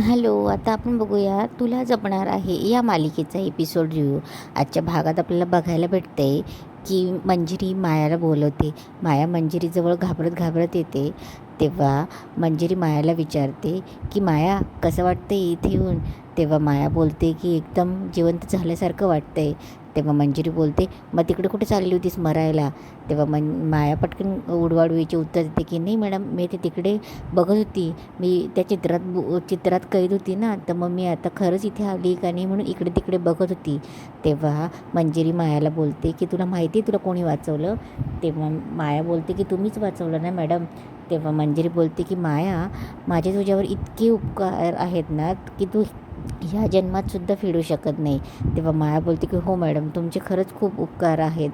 Hello, आता आपण बघूया तुला जपणार आहे या मालिकेचा एपिसोड रिव्ह्यू. आजच्या भागात आपल्याला बघायला भेटते की मंजिरी मायाला बोलवते. माया मंजिरीजवळ घाबरत घाबरत येते. तेव्हा मंजिरी मायाला विचारते की माया, कसं वाटतं इथे येऊन? तेव्हा माया बोलते की एकदम जिवंत झाल्यासारखं वाटतंय. तेव्हा मंजिरी बोलते, मग तिकडे कुठे चालली होतीस मरायला? तेव्हा माया पटकन उडवाडवीचे उत्तर देते की नाही मॅडम, मी ते तिकडे बघत होती. मी त्या चित्रात कैद होती ना, तर मग मी आता खरंच इथे आली का नाही म्हणून इकडे तिकडे बघत होती. तेव्हा मंजिरी मायाला बोलते की तुला माहिती आहे तुला कोणी वाचवलं? तेव्हा माया बोलते की तुम्हीच वाचवलं ना मॅडम. तेव्हा मंजिरी बोलते की माया, माझे तुझ्यावर इतके उपकार आहेत ना की तू ह्या जन्मातसुद्धा फेडू शकत नाही. तेव्हा माया बोलते की हो मॅडम, तुमचे खरंच खूप उपकार आहेत.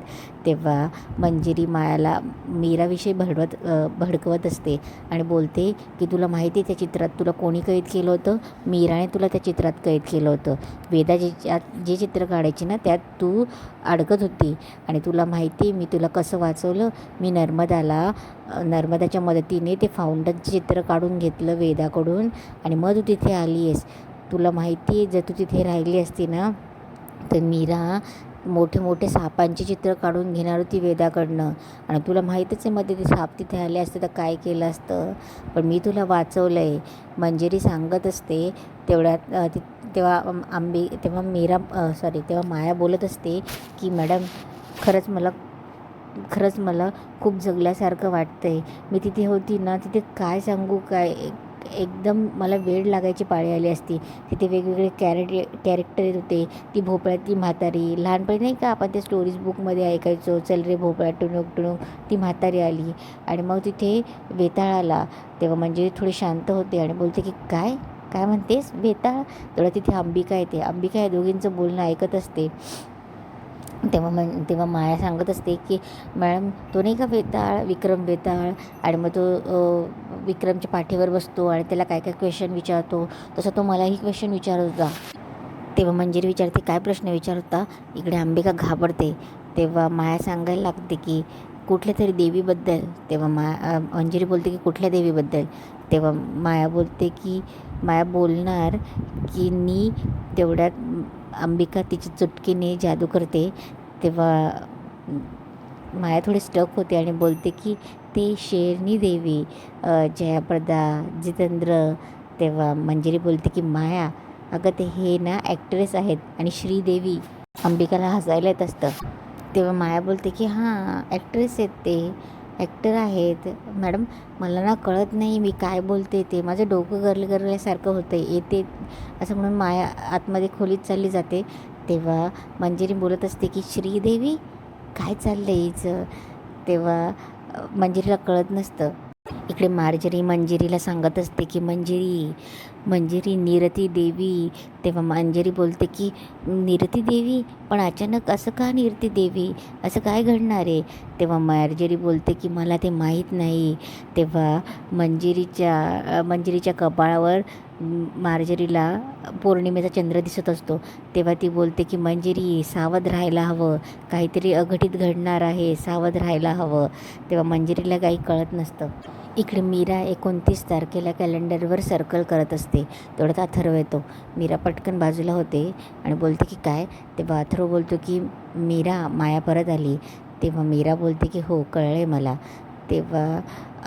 तेव्हा मंजिरी मायाला मीराविषयी भडकवत असते आणि बोलते की तुला माहिती आहे त्या चित्रात तुला कोणी कैद केलं होतं? मीराने तुला त्या चित्रात कैद केलं होतं. वेदा जे चित्र काढायची ना त्यात तू अडकत होती आणि तुला माहिती आहे मी तुला कसं वाचवलं? मी नर्मदाच्या मदतीने ते फाउंटनचं चित्र काढून घेतलं वेदाकडून आणि मग तू तिथे आली आहेस. तुला माहिती आहे जर तू तिथे राहिली असती ना तर मीरा मोठे मोठे सापांचे चित्र काढून घेणार होती वेदाकडनं आणि तुला माहीतच आहे मध्ये ते साप तिथे आले असते तर काय केलं असतं. पण मी तुला वाचवलं आहे. मंजिरी सांगत असते तेवढ्यात तेव्हा माया बोलत असते की मॅडम, खरंच मला खूप जगल्यासारखं वाटतं आहे. मी तिथे होती ना, तिथे काय सांगू काय, एकदम मला वेड लागायची पाळी आली असती. तिथे वेगवेगळे कॅरेक्टर येत होते. ती भोपळ्यातली म्हातारी, लहानपणी नाही का आपण त्या स्टोरीज बुकमध्ये ऐकायचो, चल रे भोपळा टुणूक टुणूक, ती म्हातारी आली. आणि मग तिथे वेताळ आला. तेव्हा म्हणजे थोडी शांत होते आणि बोलते की काय काय म्हणतेस वेताळ? तेवढं तिथे अंबिका येते. अंबिका या दोघींचं बोलणं ऐकत असते. तेव्हा माया सांगत असते की मॅडम, तो नाही का विक्रम वेताळ, आणि मग तो विक्रमच्या पाठीवर बसतो आणि त्याला काय काय क्वेश्चन विचारतो, तसं तो मलाही क्वेश्चन विचारत होता. तेव्हा मंजिरी विचारते काय प्रश्न विचारत होता? इकडे अंबिका घाबरते. तेव्हा माया सांगायला लागते की कुठल्या तरी देवीबद्दल. तेव्हा मंजिरी बोलते की कुठल्या देवीबद्दल? तेव्हा माया बोलणार की तेवढ्यात अंबिका तिची चुटकीने जादू करते. तेव्हा माया थोडी स्टक होते आणि बोलते की ते शेरनी देवी, जयाप्रदा, जितेंद्र. तेव्हा मंजिरी बोलते की माया, अगं ते हे ना ॲक्ट्रेस आहेत आणि श्रीदेवी. अंबिकाला हसायला येत असतं. तेव्हा माया बोलते की हां, ॲक्ट्रेस आहेत, ते ॲक्टर आहेत मॅडम. मला ना कळत नाही मी काय बोलते ते, माझं डोकं गरल्यासारखं होतं येते असं म्हणून माया आतमध्ये खोलीत चालली जाते. तेव्हा मंजिरी बोलत असते की श्रीदेवी, काय चाललं हिचं? तेव्हा मंजिरीला कळत नसतं. इकडे मार्जरी मंजिरीला सांगत असते की मंजिरी निरती देवी. तेव्हा मंजिरी बोलते की निरती देवी, पण अचानक असं का निरती देवी, असं काय घडणार आहे? तेव्हा मार्जरी बोलते की मला ते माहीत नाही. तेव्हा मंजिरीच्या कपाळावर मार्जरीला पौर्णिमेचा चंद्र दिसत असतो. तेव्हा ती बोलते की मंजिरी, सावध राहायला हवं, काहीतरी अघटित घडणार आहे, सावध राहायला हवं. तेव्हा मंजिरीला काही कळत नसतं. इकडे मीरा 29 तारखेला कॅलेंडरवर सर्कल करत असते. तेवढ्यात अथर्व येतो. मीरा पटकन बाजूला होते आणि बोलते की काय? तेव्हा अथर्व बोलतो की मीरा, माया परत आली. तेव्हा मीरा बोलते की हो, कळलं मला. तेव्हा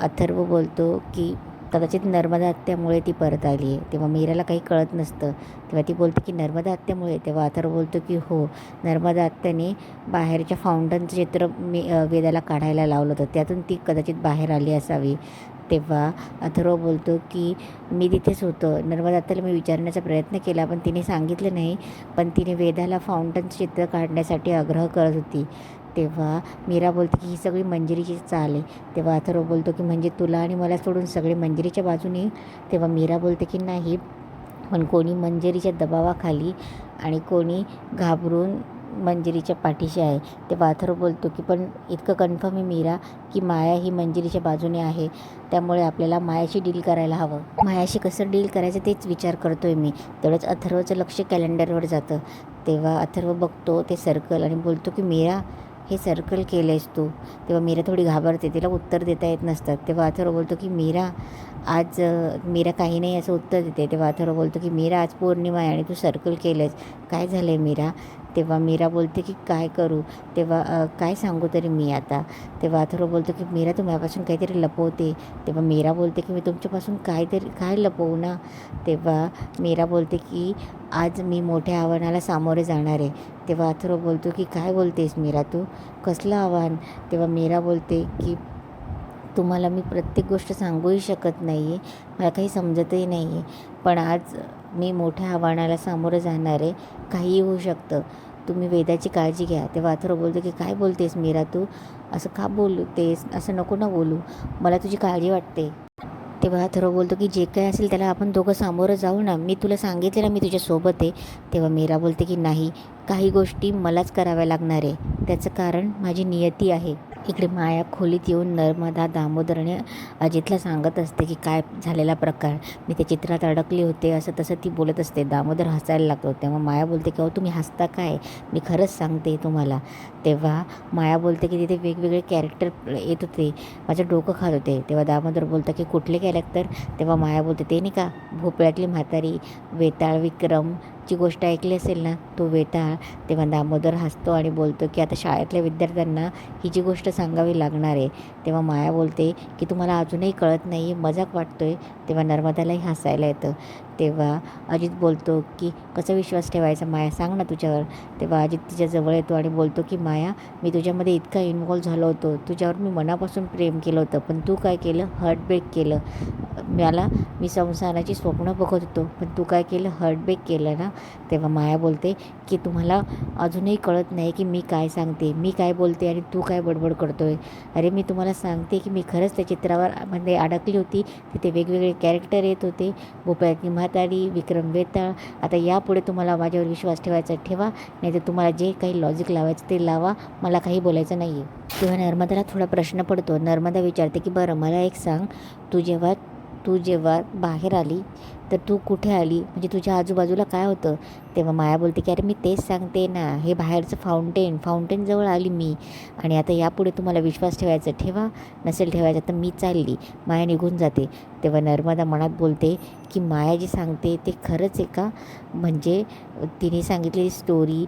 अथर्व बोलतो की कदाचित नर्मदा आत्यामुळे ती परत आली आहे. तेव्हा मीराला काही कळत नसतं. तेव्हा ती बोलते की नर्मदा आत्यामुळे? तेव्हा अथर्व बोलतो की हो, नर्मदा आत्याने बाहेरच्या फाउंटनचं चित्र वेदाला काढायला लावलं होतं, त्यातून ती कदाचित बाहेर आली असावी. तेव्हा अथर्व बोलतो की मी तिथेच होतो. नर्मदा आत्याला मी विचारण्याचा प्रयत्न केला पण तिने सांगितलं नाही, पण तिने वेदाला फाउंटनचं चित्र काढण्यासाठी आग्रह करत होती. तेव्हा मीरा बोलते की ही सगळी मंजिरीची चाल आहे. तेव्हा अथर्व बोलतो की म्हणजे तुला आणि मला सोडून सगळे मंजिरीच्या बाजूने? तेव्हा मीरा बोलते की नाही, पण कोणी मंजिरीच्या दबावाखाली आणि कोणी घाबरून मंजिरीच्या पाठीशी आहे. तेव्हा अथर्व बोलतो की पण इतकं कन्फर्म आहे मीरा की माया ही मंजिरीच्या बाजूने आहे, त्यामुळे आपल्याला मायाशी डील करायला हवं. मायाशी कसं डील करायचं तेच विचार करतोय मी. तेवढंच अथर्वचं लक्ष कॅलेंडरवर जातं. तेव्हा अथर्व बघतो ते सर्कल आणि बोलतो की मीरा, हे सर्कल केलं आहेस तू? तेव्हा मीरा थोडी घाबरते, तिला उत्तर देता येत नसतात. तेव्हा अथर्व बोलतो की मीरा, आज मीरा काही नाही असं उत्तर देते. तेव्हा अथर्व बोलतो की मीरा आज पौर्णिमा आहे आणि तू सर्कल केलंस, काय झालं आहे मीरा? तेव्हा मीरा बोलते की काय करू? तेव्हा काय सांगू तरी मी आता? तेव्हा अथर्व बोलतो की मीरा तू माझ्यापासून काहीतरी लपवते. तेव्हा मीरा बोलते की मी तुमच्यापासून काय लपवू ना? तेव्हा मीरा बोलते की आज मी मोठ्या आव्हानाला सामोरे जाणार आहे. तेव्हा अथर्व बोलतो की काय बोलतेस मीरा तू? कसलं आव्हान? तेव्हा मीरा बोलते की तुम्हाला मी प्रत्येक गोष्ट सांगूही शकत नाही आहे, मला काही समजतही नाही आहे, पण आज मी मोठ्या आव्हानाला सामोरं जाणार आहे, काहीही होऊ शकतं, तुम्ही वेदाची काळजी घ्या. तेव्हा अथर्व बोलतो की काय बोलतेस मीरा तू? असं का बोलतेस? असं नको ना बोलू, मला तुझी काळजी वाटते. तेव्हा अथर्व बोलतो की जे काही असेल त्याला आपण दोघं सामोरं जाऊ ना, मी तुला सांगितलं ना मी तुझ्यासोबत आहे. तेव्हा मीरा बोलते की नाही, काही गोष्टी मलाच कराव्या लागणार आहे, त्याचं कारण माझी नियती आहे. इकडे माया खोलीत येऊन नर्मदा दामोदरने अजितला सांगत असते की काय झालेला प्रकार, मी त्या चित्रात अडकले होते, असं तसं ती बोलत असते. दामोदर हसायला लागतो. तेव्हा माया बोलते की अहो तुम्ही हसता काय, मी खरंच सांगते तुम्हाला. तेव्हा माया बोलते की तिथे वेगवेगळे कॅरेक्टर येत होते, माझं डोकं खात होते. तेव्हा दामोदर बोलतं की कुठले कॅरेक्टर? तेव्हा माया बोलते ते नाही का भोपळ्यातली म्हातारी, वेताळ विक्रमची गोष्ट ऐकली असेल ना, तो वेताळ. तेव्हा दामोदर हसतो आणि बोलतो की आता शाळेतल्या विद्यार्थ्यांना ही जी गोष्ट सांगावी लागणार आहे. तेव्हा माया बोलते की तुम्हाला अजूनही कळत नाही आहे, मजाक वाटतोय. तेव्हा नर्मदालाही हसायला येतं. तेव्हा अजित बोलतो की कसा विश्वास ठेवायचा माया, सांग ना तुझ्यावर. तेव्हा अजित तिच्याजवळ येतो आणि बोलतो की माया, मी तुझ्यामध्ये इतका इन्व्हॉल्व झालो होतो, तुझ्यावर मी मनापासून प्रेम केलं होतं, पण तू काय केलं, हार्टब्रेक केलं मी संसाराची स्वप्न बघत होतो, पण तू काय केलं, हार्टब्रेक केलं ना. तेव्हा माया बोलते की तुम्हाला अजूनही कळत नाही की मी काय सांगते, मी काय बोलते आणि तू काय बडबड करतोय. अरे मी तुम्हाला सांगते की मी खरंच त्या चित्रावर मध्ये अडकली होती, तिथे वेगवेगळे कॅरेक्टर येत होते, भोपळ्यातली म्हातारी, विक्रम वेताळ. आता यापुढे तुम्हाला माझ्यावर विश्वास ठेवायचा ठेवा, नाही तर तुम्हाला जे काही लॉजिक लावायचं ते लावा, मला काही बोलायचं नाही आहे. तेव्हा नर्मदाला थोडा प्रश्न पडतो. नर्मदा विचारते की बरं मला एक सांग, तू जेव्हा बाहेर आली तर तू कुठे आली, म्हणजे तुझ्या आजूबाजूला काय होतं? तेव्हा माया बोलते की अरे मी तेच सांगते ना, हे बाहेरचं फाउंटेनजवळ आली मी, आणि आता यापुढे तुम्हाला विश्वास ठेवायचा ठेवा, नसेल ठेवायचा तर मी चालली. माया निघून जाते. तेव्हा नर्मदा मनात बोलते की माया जी सांगते ते खरंच आहे का? म्हणजे तिने सांगितलेली स्टोरी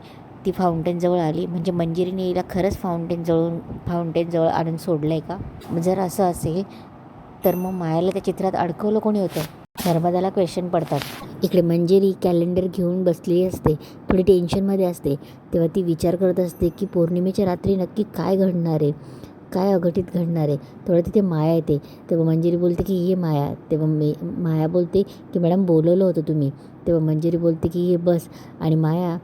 ती फाउंटेनजवळ आली, म्हणजे मंजिरीने हिला खरंच फाउंटेनजवळ आणून सोडलं आहे का? जर असं असेल तर मग मायाला त्या चित्रात अडकवलं कोणी होतं? नर्मदाला क्वेश्चन पडतात. इकडे मंजिरी कॅलेंडर घेऊन बसलेली असते, थोडी टेन्शनमध्ये असते. तेव्हा ती विचार करत असते की पौर्णिमेच्या रात्री नक्की काय घडणार आहे, काय अघटित घडणार आहे. थोडं तिथे माया येते. तेव्हा मंजिरी बोलते की ये माया. तेव्हा माया बोलते की मॅडम बोलवलं होतं तुम्ही. तेव्हा मंजिरी बोलते की ये बस. आणि माया,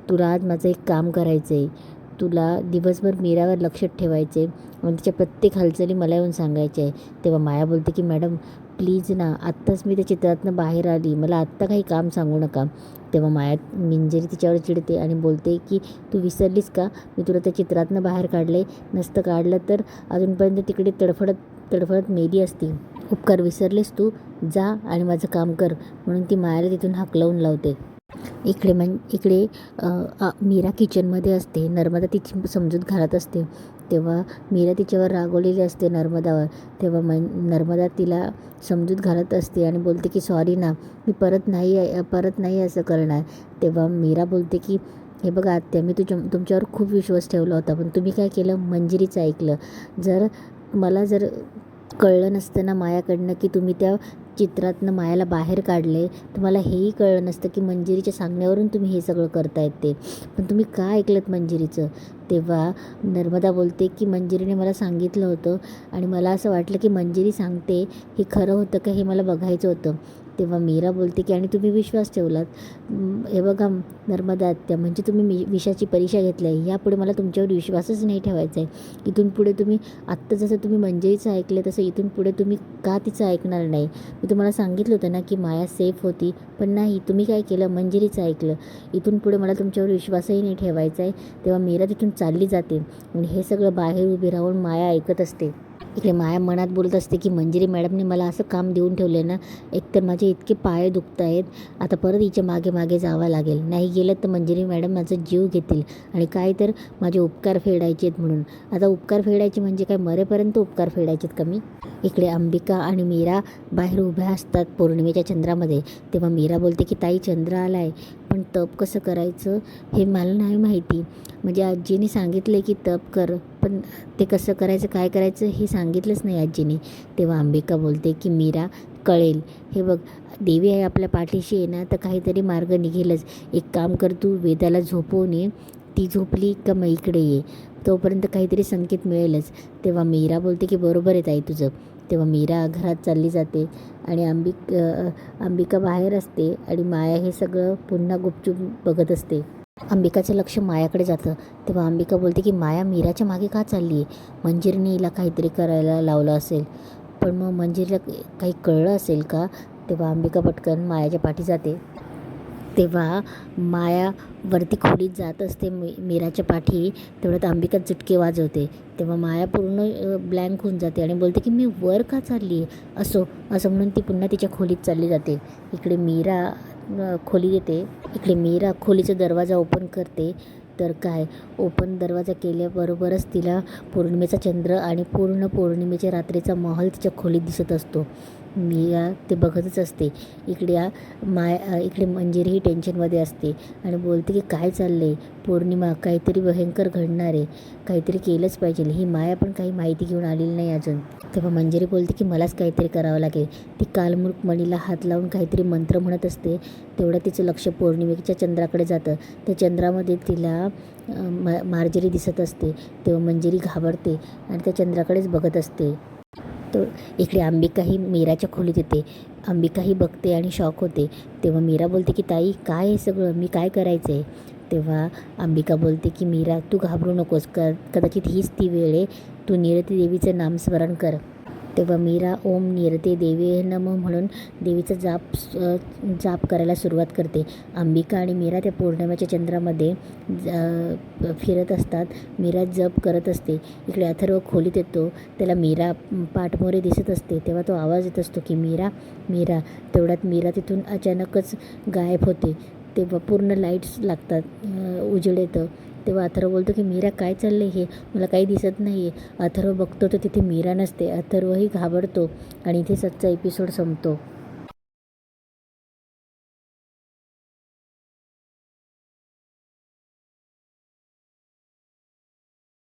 तुला आज माझं एक काम करायचं आहे, तुला दिवसभर मीरावर लक्ष ठेवायचं आहे आणि तिच्या प्रत्येक हालचाली मला येऊन सांगायच्या आहे. तेव्हा माया बोलते की मॅडम प्लीज ना, आत्ताच मी त्या चित्रातनं बाहेर आली, मला आत्ता काही काम सांगू नका. तेव्हा मंजिरी तिच्यावर चिडते आणि बोलते की तू विसरलीस का, मी तुला त्या चित्रातनं बाहेर काढले, नसतं काढलं तर अजूनपर्यंत तिकडे तडफडत मेली असती. उपकार विसरलेस तू, जा आणि माझं काम कर. म्हणून ती मायाला तिथून हाकलवून लावते. इकडे मीरा किचनमध्ये असते. नर्मदा तिची समजूत घालत असते. तेव्हा मीरा तिच्यावर रागवलेली असते नर्मदावर. तेव्हा नर्मदा तिला समजूत घालत असते आणि बोलते की सॉरी ना, मी परत नाही असं करणार. तेव्हा मीरा बोलते की हे बघा आत्या, मी तुमच्यावर खूप विश्वास ठेवला होता, पण तुम्ही काय केलं, मंजिरीचं ऐकलं. मला जर कळलं नसतं ना मायाकडनं की तुम्ही त्या चित्रातनं मायाला बाहेर काढले, तुम्हाला हेही कळलं नसतं की मंजिरीच्या सांगण्यावरून तुम्ही हे सगळं करतायत ते, पण तुम्ही का ऐकलंत मंजिरीचं? तेव्हा नर्मदा बोलते की मंजिरीने मला सांगितलं होतं आणि मला असं वाटलं की मंजिरी सांगते हे खरं होतं का हे मला बघायचं होतं. तेव्हा मीरा बोलते की आणि तुम्ही विश्वास ठेवलात. हे बघा नर्मदा आत्या, म्हणजे तुम्ही विषाची परीक्षा घेतली आहे, यापुढे मला तुमच्यावर विश्वासच नाही ठेवायचा आहे. इथून पुढे तुम्ही आत्ता जसं तुम्ही मंजिरीचं ऐकलं तसं इथून पुढे तुम्ही का तिचं ऐकणार नाही. मी तुम्हाला सांगितलं होतं ना की माया सेफ होती, पण नाही, तुम्ही काय केलं, मंजिरीचं ऐकलं. इथून पुढे मला तुमच्यावर विश्वासही नाही ठेवायचा आहे. तेव्हा मीरा तिथून चालली जाते आणि हे सगळं बाहेर उभी राहून माया ऐकत असते. इकडे माया मनात बोलत असते की मंजिरी मॅडमने मला असं काम देऊन ठेवलं आहे ना, एकतर माझे इतके पाय दुखत आहेत, आता परत हिच्या मागे मागे जावं लागेल, नाही गेलं तर मंजिरी मॅडम माझा जीव घेतील आणि काय तर माझे उपकार फेडायचे आहेत म्हणून. आता उपकार फेडायचे म्हणजे काय, मरेपर्यंत उपकार फेडायचे आहेत का मी. इकडे अंबिका आणि मीरा बाहेर उभ्या असतात पौर्णिमेच्या चंद्रामध्ये. तेव्हा मीरा बोलते की ताई चंद्र आला आहे, पण तप कसं करायचं हे मला नाही माहिती. म्हणजे आजीने सांगितलं की तप कर, पण ते कसं करायचं काय करायचं हे सांगितलंच नाही आजीने. तेव्हा अंबिका बोलते की मीरा कळेल, हे बघ देवी आहे आपल्या पाठीशी आहे ना, तर काहीतरी मार्ग निघेलच. एक काम कर, तू वेदाला झोपवून ये, ती झोपली का मग इकडे ये, तोपर्यंत काहीतरी संकेत मिळेलच. तेव्हा मीरा बोलते की बरोबर आहे ताई तुझं. तेव्हा मीरा घरात चालली जाते आणि अंबिका बाहेर असते आणि माया हे सगळं पुन्हा गुपचूप बघत असते. अंबिकाचं लक्ष मायाकडे जातं. तेव्हा अंबिका बोलते की माया मीराच्या मागे का चालली आहे, मंजिरीने हिला काहीतरी करायला लावलं असेल, पण मग मंजिरीला काही कळलं असेल का. तेव्हा अंबिका पटकन मायाच्या पाठी जाते. तेव्हा माया वरती खोलीत जात असते मीराच्या पाठी. तेवढ्यात अंबिका चुटके वाजवते. तेव्हा माया पूर्ण ब्लँक होऊन जाते आणि बोलते की मी वर का चालली आहे, असं म्हणून ती पुन्हा तिच्या खोलीत चालली जाते. इकडे मीरा खोली येते. इकडे मीरा खोलीचा दरवाजा ओपन करते, तर काय ओपन दरवाजा केल्याबरोबरच तिला पौर्णिमेचा चंद्र आणि पूर्ण पौर्णिमेच्या रात्रीचा महल तिच्या खोलीत दिसत असतो. मीरा ते बघतच असते. इकडे मंजिरी ही टेन्शनमध्ये असते आणि बोलते की काय चाललं आहे, पौर्णिमा काहीतरी भयंकर घडणार आहे, काहीतरी केलंच पाहिजे. ही माया पण काही माहिती घेऊन आलेली नाही अजून. तेव्हा मंजिरी बोलते की मलाच काहीतरी करावं लागेल. ती कालमृग मणीला हात लावून काहीतरी मंत्र म्हणत असते. तेवढं तिचं लक्ष पौर्णिमेच्या चंद्राकडे जातं. त्या चंद्रामध्ये तिला मार्जरी दिसत असते. तेव्हा मंजिरी घाबरते आणि त्या चंद्राकडेच बघत असते. तर इकडे अंबिकाही मीराच्या खोलीत येते. अंबिकाही बघते आणि शॉक होते. तेव्हा मीरा बोलते की ताई काय हे सगळं, मी काय करायचं आहे. तेव्हा अंबिका बोलते की मीरा तू घाबरू नकोस, कदाचित हीच ती वेळ आहे, तू निरती देवीचं नामस्मरण कर. तेव्हा मीरा ओम निरते देवे नमः म्हणून देवीचा जाप करायला सुरुवात करते. अंबिका आणि मीरा त्या पौर्णिमेच्या चंद्रामध्ये फिरत असतात. मीरा जप करत असते. इकडे अथर्व खोलीत येतो. त्याला मीरा पाठमोरे दिसत असते. तेव्हा तो आवाज येत असतो की मीरा मीरा. तेवढ्यात मीरा तिथून अचानकच गायब होते. तेव्हा पूर्ण लाईट्स लागतात, उजेड येतं. तेव्हा अथर्व बोलतो की मीरा काय चाललं आहे हे, मला काही दिसत नाही आहे. अथर्व बघतो तर तिथे मीरा नसते. अथर्वही घाबरतो आणि इथे आजचा एपिसोड संपतो.